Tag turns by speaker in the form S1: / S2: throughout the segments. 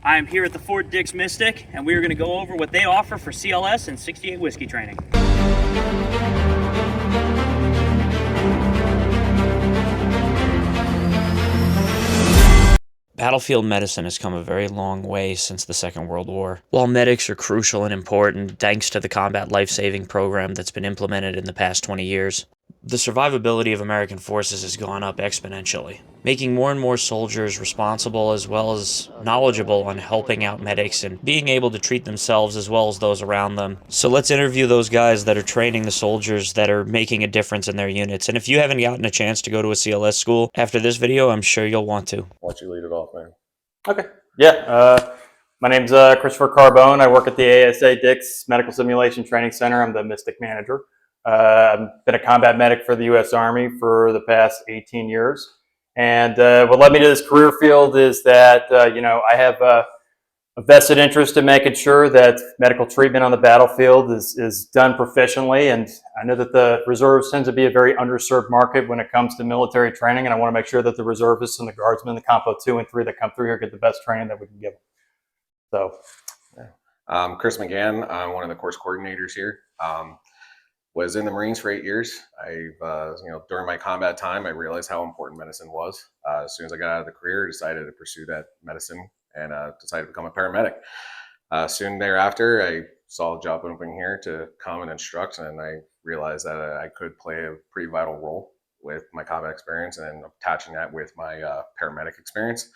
S1: I'm here at the Fort Dix Mystic, and we're going to go over what they offer for CLS and 68 whiskey training.
S2: Battlefield medicine has come a very long way since the Second World War. While medics are crucial and important thanks to the combat life-saving program that's been implemented in the past 20 years, the survivability of American forces has gone up exponentially, making more and more soldiers responsible as well as knowledgeable on helping out medics and being able to treat themselves as well as those around them. So let's interview those guys that are training the soldiers that are making a difference in their units. And if you haven't gotten a chance to go to a CLS school after this video, I'm sure you'll want to.
S3: Why don't you lead it off, man?
S4: Okay. Yeah. My name's Christopher Carbone. I work at the ASA Dix Medical Simulation Training Center. I'm the Mystic Manager. I've been a combat medic for the U.S. Army for the past 18 years. And what led me to this career field is that, I have a vested interest in making sure that medical treatment on the battlefield is done proficiently. And I know that the reserves tends to be a very underserved market when it comes to military training. And I want to make sure that the reservists and the guardsmen, the Compo 2 and 3 that come through here get the best training that we can give them. So,
S3: yeah. Chris McGann, I'm one of the course coordinators here. Was in the Marines for 8 years. During my combat time, I realized how important medicine was. As soon as I got out of the career, I decided to pursue that medicine and decided to become a paramedic. Soon thereafter, I saw a job opening here to come and instruct, and I realized that I could play a pretty vital role with my combat experience and attaching that with my paramedic experience.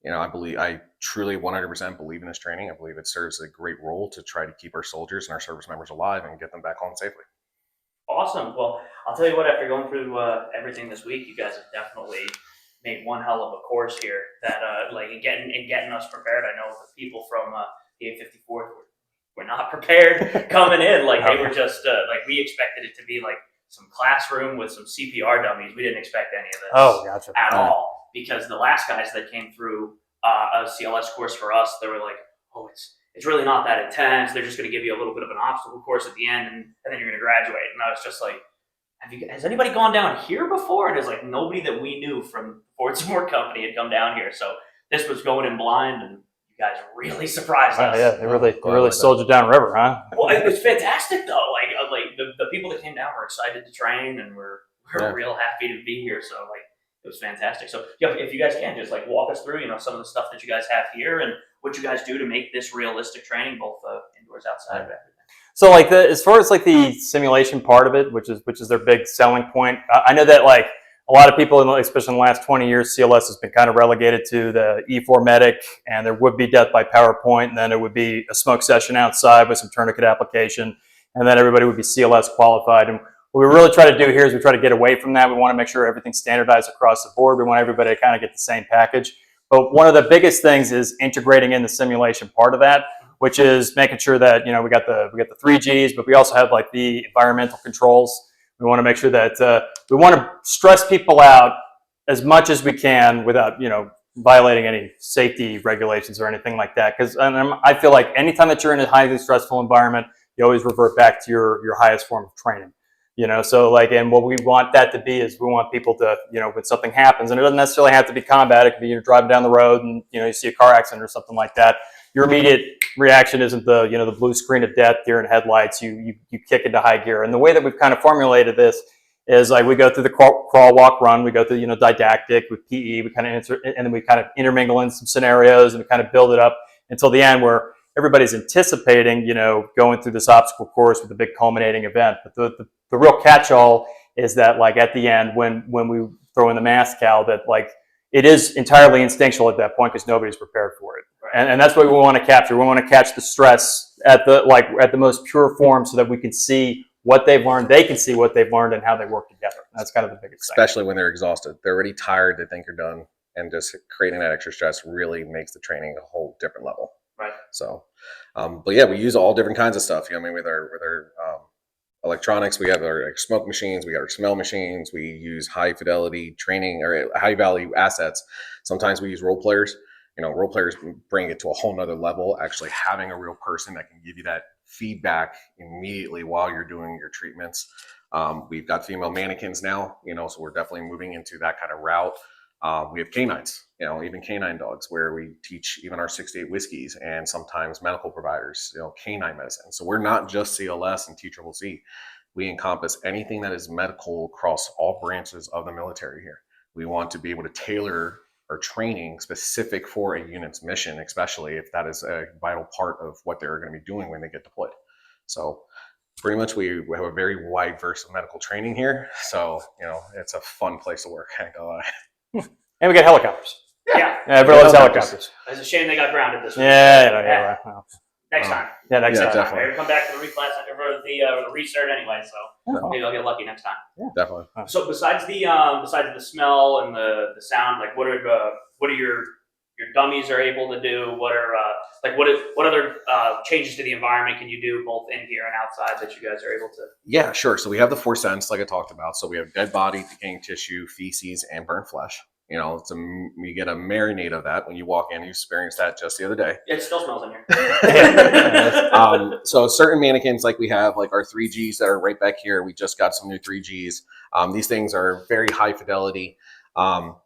S3: I truly 100% believe in this training. I believe it serves a great role to try to keep our soldiers and our service members alive and get them back home safely.
S1: Awesome. Well, I'll tell you what, after going through everything this week, you guys have definitely made one hell of a course here that getting us prepared. I know the people from the 854th were not prepared coming in. They were just we expected it to be like some classroom with some CPR dummies. We didn't expect any of this at all, because the last guys that came through a CLS course for us, they were like, oh, it's really not that intense. They're just going to give you a little bit of an obstacle course at the end, and then you're going to graduate. And I was just like, has anybody gone down here before? And it's like nobody that we knew from Fort Support Company had come down here. So this was going in blind, and you guys really surprised us.
S4: Yeah, they really sold you down river, huh?
S1: Well, it was fantastic though. The people that came down were excited to train, and we're real happy to be here. So it was fantastic. So if you guys can just walk us through, some of the stuff that you guys have here and what you guys do to make this realistic training, both indoors, outside, and everything.
S4: So as far as the simulation part of it, which is their big selling point, I know that a lot of people, especially in the last 20 years, CLS has been kind of relegated to the E4 medic, and there would be death by PowerPoint, and then there would be a smoke session outside with some tourniquet application, and then everybody would be CLS qualified. And what we really try to do here is we try to get away from that. We want to make sure everything's standardized across the board. We want everybody to kind of get the same package. But one of the biggest things is integrating in the simulation part of that, which is making sure that we got the 3Gs, but we also have the environmental controls. We want to make sure that we want to stress people out as much as we can without violating any safety regulations or anything like that. Because I feel like anytime that you're in a highly stressful environment, you always revert back to your highest form of training. And what we want that to be is we want people to, when something happens, and it doesn't necessarily have to be combat, it could be you're driving down the road and, you see a car accident or something like that. Your immediate reaction isn't the blue screen of death, deer in headlights. You kick into high gear. And the way that we've kind of formulated this is we go through the crawl, walk, run. We go through, didactic with PE. We kind of and then we kind of intermingle in some scenarios, and we kind of build it up until the end where everybody's anticipating, going through this obstacle course with a big culminating event. But the real catch-all is that at the end when we throw in the mass cal, that it is entirely instinctual at that point because nobody's prepared for it. Right. And that's what we want to capture. We want to catch the stress at the most pure form so that we can see what they've learned. They can see what they've learned and how they work together. That's kind of the biggest thing.
S3: Especially when they're exhausted. They're already tired. They think they're done. And just creating that extra stress really makes the training a whole different level.
S1: Right.
S3: So, but yeah, we use all different kinds of stuff. With our electronics, we have our smoke machines, we got our smell machines. We use high fidelity training or high value assets. Sometimes we use role players. Role players bring it to a whole nother level. Actually, having a real person that can give you that feedback immediately while you're doing your treatments. We've got female mannequins now. So we're definitely moving into that kind of route. We have canines, even canine dogs, where we teach even our 6 to 8 whiskeys and sometimes medical providers, canine medicine. So we're not just CLS and TCCC. We encompass anything that is medical across all branches of the military here. We want to be able to tailor our training specific for a unit's mission, especially if that is a vital part of what they're going to be doing when they get deployed. So pretty much we have a very wide verse of medical training here. So, it's a fun place to work. I ain't gonna lie.
S4: And we got helicopters.
S1: Yeah.
S4: Everybody loves helicopters.
S1: It's a shame they got grounded this week.
S4: Yeah. Well,
S1: Next time.
S4: Yeah, next time.
S3: Definitely.
S1: Maybe come back for the reclass or the restart anyway. So maybe I'll get lucky next time.
S3: Yeah, definitely.
S1: So besides the smell and the sound, like what are your dummies are able to do? What are what other changes to the environment can you do both in here and outside that you guys are able to?
S3: Yeah, sure. So we have the 4 scents, like I talked about. So we have dead body, decaying tissue, feces, and burnt flesh. You get a marinade of that when you walk in. You experienced that just the other day.
S1: It still smells in here.
S3: So certain mannequins, like we have, like our 3Gs that are right back here. We just got some new 3Gs. These things are very high fidelity.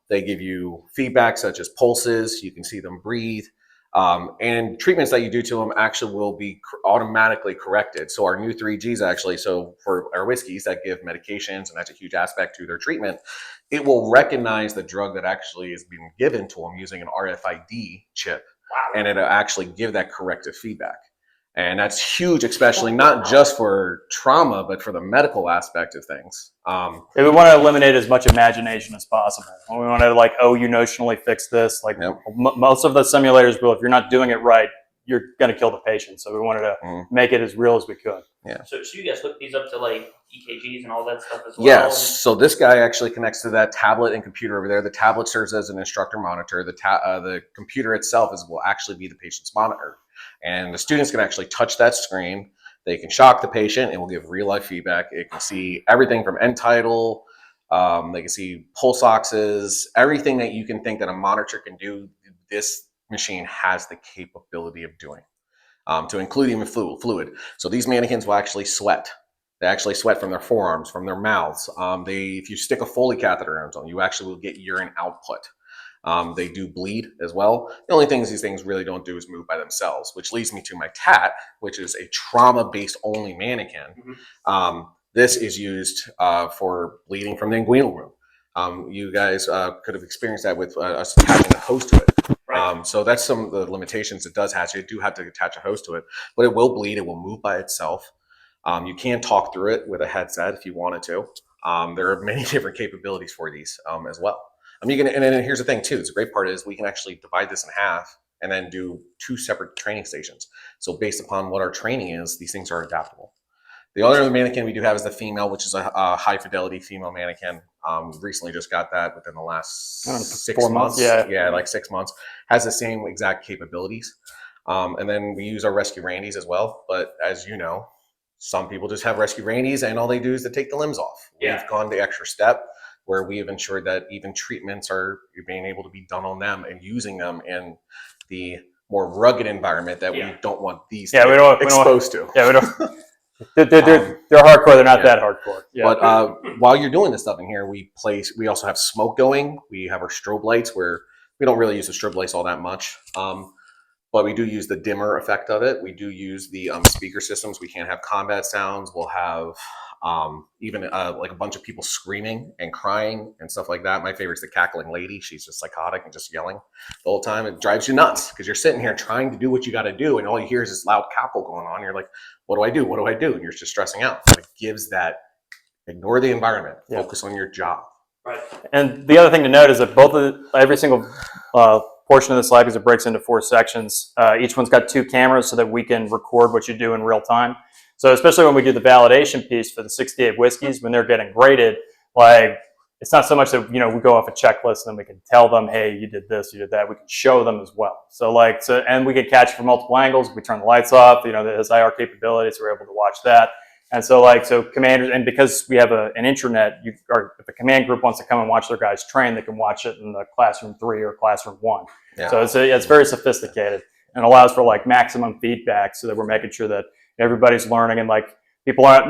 S3: They give you feedback such as pulses. You can see them breathe. And treatments that you do to them actually will be automatically corrected. So our new 3Gs actually, so for our whiskeys that give medications, and that's a huge aspect to their treatment, it will recognize the drug that actually is being given to them using an RFID chip.
S1: Wow.
S3: And it'll actually give that corrective feedback. And that's huge, especially not just for trauma, but for the medical aspect of things.
S4: We want to eliminate as much imagination as possible. We want to you notionally fix this. Most of the simulators will, if you're not doing it right, you're going to kill the patient. So we wanted to make it as real as we could.
S3: Yeah.
S1: So you guys hook these up to like EKGs and all that stuff as well?
S3: Yes. So this guy actually connects to that tablet and computer over there. The tablet serves as an instructor monitor. The computer itself will actually be the patient's monitor. And the students can actually touch that screen. They can shock the patient and will give real life feedback. It can see everything from end tidal. They can see pulse oxes, everything that you can think that a monitor can do. This machine has the capability of doing, to include even fluid. So these mannequins will actually sweat. They actually sweat from their forearms, from their mouths. If you stick a Foley catheter in them, you actually will get urine output. They do bleed as well. The only things these things really don't do is move by themselves, which leads me to my TAT, which is a trauma-based only mannequin. This is used for bleeding from the inguinal room. You guys could have experienced that with us attaching a hose to it.
S1: Right.
S3: So that's some of the limitations it does have. You do have to attach a hose to it, but it will bleed. It will move by itself. You can talk through it with a headset if you wanted to. There are many different capabilities for these as well. And then here's the thing too. The great part is we can actually divide this in half and then do 2 separate training stations. So based upon what our training is, these things are adaptable. The other mannequin we do have is the female, which is a high fidelity female mannequin. Recently just got that within the last 6 months. Yeah, like 6 months. Has the same exact capabilities. And then we use our rescue Randies as well. But as you know, some people just have rescue Randies and all they do is to take the limbs off.
S1: Yeah.
S3: We've gone the extra step where we have ensured that even treatments are being able to be done on them and using them in the more rugged environment that we don't want these to be exposed to.
S4: Yeah, we don't. They're hardcore. They're not that hardcore. Yeah.
S3: But while you're doing this stuff in here, we also have smoke going. We have our strobe lights where we don't really use the strobe lights all that much. But we do use the dimmer effect of it. We do use the speaker systems. We can have combat sounds. We'll have even like a bunch of people screaming and crying and stuff like that. My favorite is the cackling lady. She's just psychotic and just yelling the whole time. It drives you nuts because you're sitting here trying to do what you got to do, and all you hear is this loud cackle going on. You're like, what do I do? What do I do? And you're just stressing out. But it gives that, ignore the environment, focus on your job.
S1: Right.
S4: And the other thing to note is that every single portion of the slide, because it breaks into 4 sections, each one's got 2 cameras so that we can record what you do in real time. So especially when we do the validation piece for the 68 whiskeys, when they're getting graded, it's not so much that, we go off a checklist and then we can tell them, hey, you did this, you did that. We can show them as well. And we can catch it from multiple angles. We turn the lights off, it has IR capabilities, so we're able to watch that. And so commanders, and because we have an intranet, or if a command group wants to come and watch their guys train, they can watch it in the classroom 3 or classroom 1. Yeah. So it's very sophisticated and allows for maximum feedback so that we're making sure that everybody's learning, and people aren't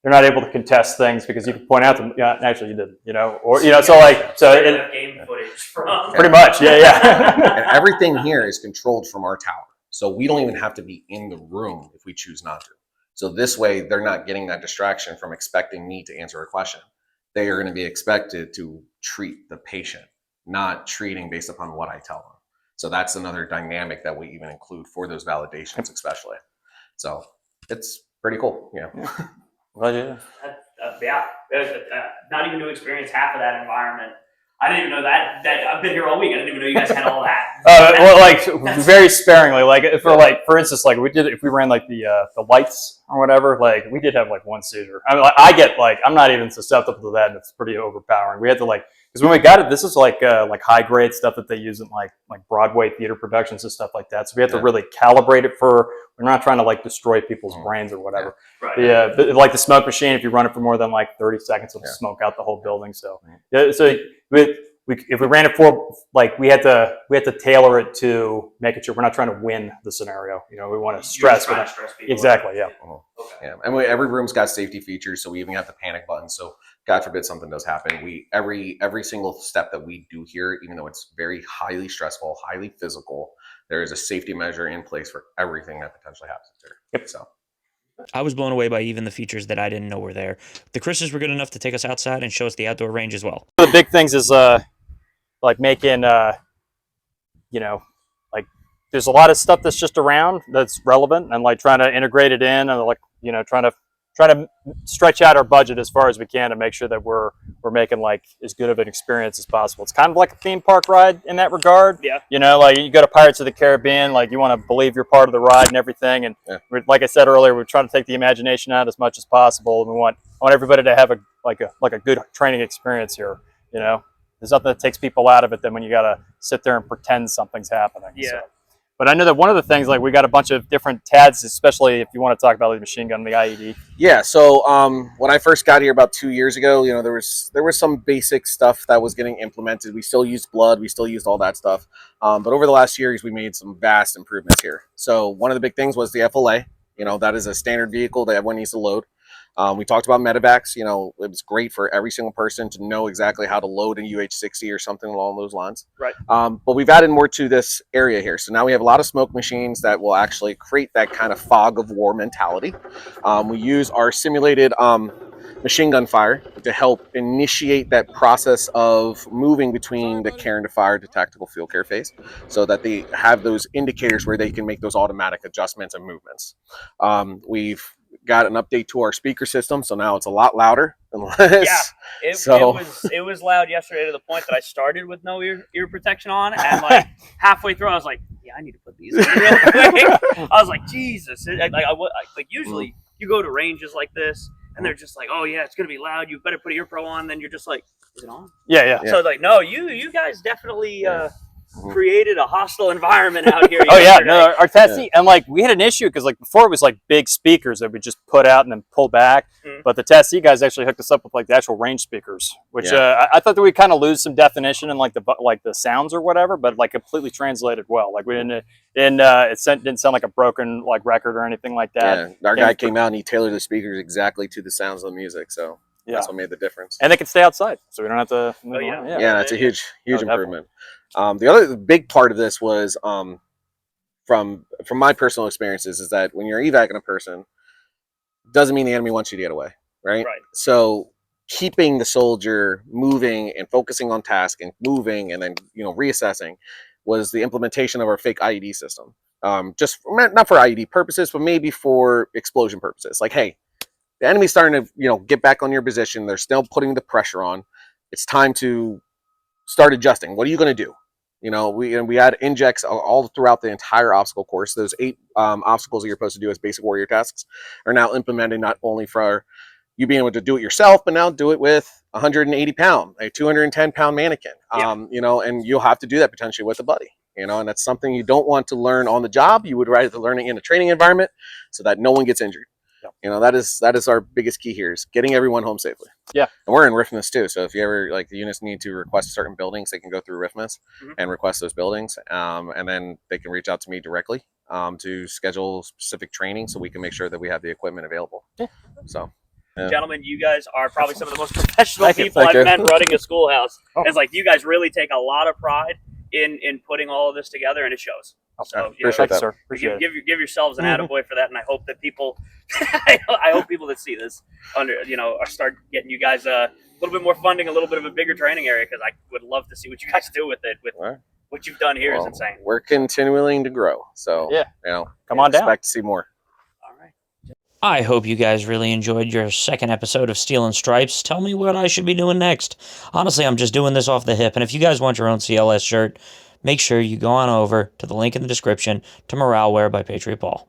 S4: they're not able to contest things because you can point out to them, yeah, actually you didn't, or so like
S1: game footage from
S4: pretty much, yeah.
S3: And everything here is controlled from our tower. So we don't even have to be in the room if we choose not to. So this way, they're not getting that distraction from expecting me to answer a question. They are going to be expected to treat the patient, not treating based upon what I tell them. So that's another dynamic that we even include for those validations, especially. So it's pretty cool. Yeah.
S4: Well, yeah.
S1: Not even to experience half of that environment. I didn't even know that I've been here all week. I didn't even know you guys had all that.
S4: Well, like very sparingly. Like for instance, like if we ran like the lights or whatever, like we did have like one seizure. I mean, like, I'm not even susceptible to that, and it's pretty overpowering. We had to because when we got it, this is like high grade stuff that they use in like Broadway theater productions and stuff like that. So we have to really calibrate it for. We're not trying to like destroy people's brains or whatever.
S1: Right.
S4: But like the smoke machine, if you run it for more than like 30 seconds, it'll smoke out the whole building. So so if we ran it for we had to tailor it to making sure we're not trying to win the scenario. We want to stress.
S1: People
S4: Exactly. Yeah.
S3: Okay. Yeah. And every room's got safety features, so we even have the panic button. So God forbid something does happen, every single step that we do here, even though it's very highly stressful, highly physical, there is a safety measure in place for everything that potentially happens here.
S4: Yep.
S3: So
S2: I was blown away by even the features that I didn't know were there. The Chris's were good enough to take us outside and show us the outdoor range as well.
S4: One of the big things is like making there's a lot of stuff that's just around that's relevant, and like trying to integrate it in, and like trying to stretch out our budget as far as we can to make sure that we're making like as good of an experience as possible. It's kind of like a theme park ride in that regard.
S1: Yeah.
S4: Like you go to Pirates of the Caribbean, like you want to believe you're part of the ride and everything. And like I said earlier, we're trying to take the imagination out as much as possible. And I want everybody to have a good training experience here. There's nothing that takes people out of it than when you got to sit there and pretend something's happening.
S1: Yeah.
S4: So. But I know that one of the things, like we got a bunch of different TADs, especially if you want to talk about the machine gun, the IED.
S3: yeah. So when I first got here about 2 years ago, there was some basic stuff that was getting implemented. We still used blood, we still used all that stuff. But over the last years, we made some vast improvements here. So one of the big things was the FLA. That is a standard vehicle that everyone needs to load. We talked about medevacs. It was great for every single person to know exactly how to load an UH-60 or something along those lines.
S1: Right.
S3: But we've added more to this area here. So now we have a lot of smoke machines that will actually create that kind of fog of war mentality. We use our simulated machine gun fire to help initiate that process of moving between the care and to fire to tactical field care phase, so that they have those indicators where they can make those automatic adjustments and movements. We've got an update to our speaker system, so now it's a lot louder than less.
S1: Yeah, it was loud yesterday to the point that I started with no ear protection on, and like halfway through I was like, yeah, I need to put these in real quick. I was like, Jesus. Usually you go to ranges like this and they're just like, oh yeah, it's gonna be loud, you better put an ear pro on. Then you're just like, is it on?
S4: Yeah.
S1: So like, no, you guys definitely created a hostile environment out here.
S4: Oh yeah, no, our Tessie, and like we had an issue because like before it was like big speakers that we just put out and then pull back, but the Tessie guys actually hooked us up with like the actual range speakers, which I thought that we kind of lose some definition in like the sounds or whatever, but like completely translated well. Like we didn't didn't sound like a broken like record or anything like that.
S3: Yeah, our guy came out and he tailored the speakers exactly to the sounds of the music, so that's what made the difference.
S4: And they can stay outside, so we don't have to move
S1: around.
S3: Yeah, that's a huge improvement. The other big part of this was from my personal experiences is that when you're evacing a person, doesn't mean the enemy wants you to get away, right? So keeping the soldier moving and focusing on task and moving and then reassessing was the implementation of our fake IED system. Just not for IED purposes, but maybe for explosion purposes. Like, hey, the enemy's starting to get back on your position. They're still putting the pressure on. It's time to start adjusting. What are you going to do? We had injects all throughout the entire obstacle course. Those 8 obstacles that you're supposed to do as basic warrior tasks are now implemented not only for you being able to do it yourself, but now do it with 180-pound, a 210-pound mannequin. And you'll have to do that potentially with a buddy. And that's something you don't want to learn on the job. You would rather learn it in a training environment so that no one gets injured. That is our biggest key here, is getting everyone home safely. Yeah. And we're in RIFMAS too. So if you ever the units need to request certain buildings, they can go through RIFMAS and request those buildings. And then they can reach out to me directly to schedule specific training so we can make sure that we have the equipment available. Yeah. So Yeah.
S1: Gentlemen, you guys are probably some of the most professional
S4: Thank you.
S1: people
S3: Thank
S1: I've
S3: you.
S1: met running a schoolhouse.
S4: Oh.
S1: It's like you guys really take a lot of pride in putting all of this together, and it shows. So you know,
S3: Appreciate that.
S4: Sir. Appreciate it.
S1: give yourselves an
S4: Mhm.
S1: attaboy for that, and I hope that people, I hope people that see this start getting you guys a little bit more funding, a little bit of a bigger training area, because I would love to see what you guys do with it. With
S3: Well,
S1: what you've done here is
S3: well,
S1: insane.
S3: We're continuing to grow. So,
S4: Yeah. Come on down.
S3: Expect to see more.
S1: All right.
S2: I hope you guys really enjoyed your second episode of Steel and Stripes. Tell me what I should be doing next. Honestly, I'm just doing this off the hip, and if you guys want your own CLS shirt, make sure you go on over to the link in the description to Morale Wear by Patriot Paul.